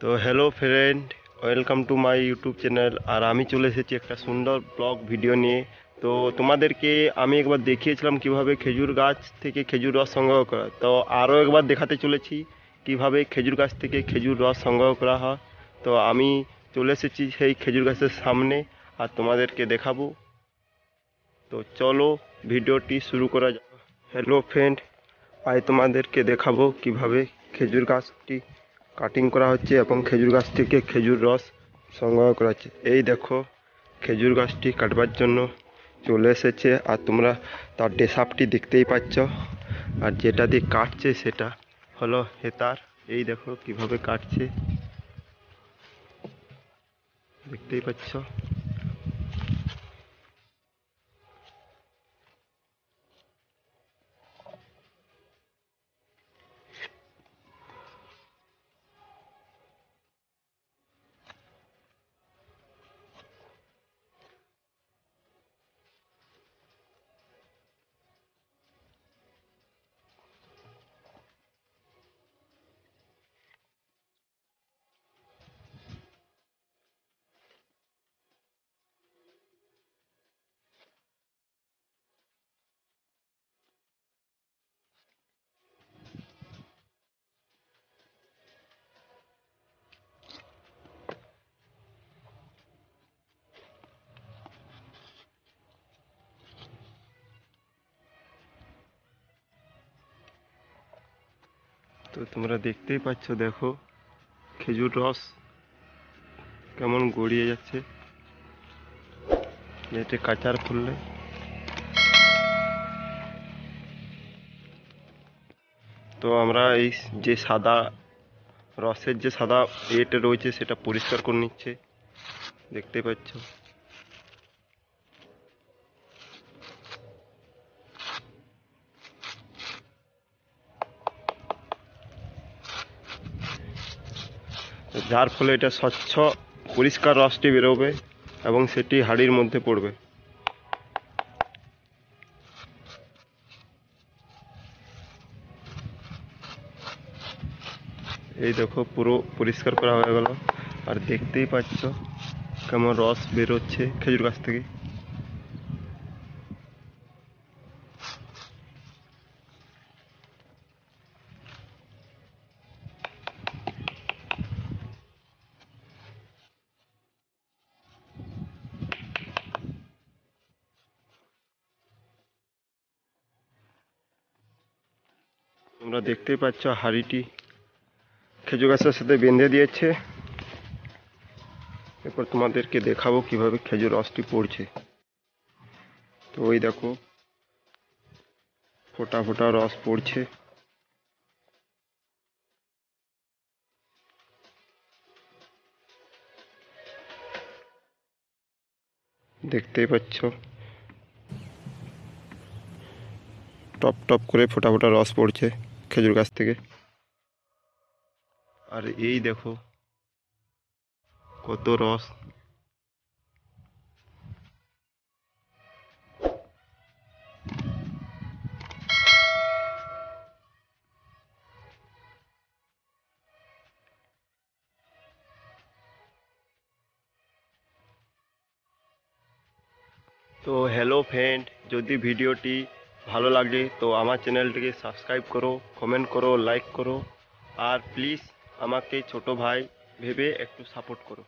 তো hello friend, welcome to my YouTube channel. আর আমি চলে এসেছি একটা সুন্দর ব্লগ ভিডিও নিয়ে। তো তোমাদেরকে আমি একবার দেখিয়েছিলাম কিভাবে খেজুর গাছ থেকে খেজুর রস সংগ্রহ করা, তো আরও একবার দেখাতে চলেছি কিভাবে খেজুর গাছ থেকে খেজুর রস সংগ্রহ করা হয়। তো আমি চলে এসেছি সেই খেজুর গাছের সামনে আর তোমাদেরকে দেখাবো। তো চলো ভিডিওটি শুরু করা যাক। হ্যালো ফ্রেন্ড, আজ তোমাদেরকে দেখাবো কিভাবে খেজুর গাছটি কাটিং করা হচ্ছে এবং খেজুর গাছ থেকে খেজুর রস সংগ্রহ করা হচ্ছে। এই দেখো, খেজুর গাছটি কাটবার জন্য চলে এসেছে আর তোমরা তার ডেসাপটি দেখতেই পাচ্ছ। আর যেটা দিয়ে কাটছে সেটা হলো হেতার। এই দেখো কিভাবে কাটছে, দেখতেই পাচ্ছ। তো তোমরা দেখতেই পাচ্ছ, দেখো খেজুর রস কেমন গড়িয়ে যাচ্ছে এটা কাচার ফুললে। তো আমরা এই যে সাদা রসের যে সাদা ইয়েটা রয়েছে সেটা পরিষ্কার করে নিচ্ছে, দেখতে পাচ্ছ। যার ফলে এটা স্বচ্ছ পরিষ্কার রসটি বেরোবে এবং সেটি হাঁড়ির মধ্যে পড়বে। এই দেখো পুরো পরিষ্কার করা হয়ে গেল। আর দেখতেই পাচ্ছ কেমন রস বেরোচ্ছে খেজুর গাছ থেকে। তোমরা দেখতেই পাচ্ছ হাঁড়িটি খেজুর গাছের সাথে বেঁধে দিয়েছে। এরপর তোমাদেরকে দেখাবো কিভাবে খেজুর রসটি পড়ছে। তো ওই দেখো ফোঁটা ফোঁটা রস পড়ছে, দেখতেই পাচ্ছ। টপ টপ করে ফোঁটা ফোঁটা রস পড়ছে খেজুর গাছ থেকে। আর এই দেখো কত রস। তো হ্যালো ফ্রেন্ড, যদি ভিডিওটি ভালো লাগে তো আমার চ্যানেলটিকে সাবস্ক্রাইব করো, কমেন্ট করো, লাইক করো। আর প্লিজ আমাকে ছোট ভাই ভেবে একটু সাপোর্ট করো।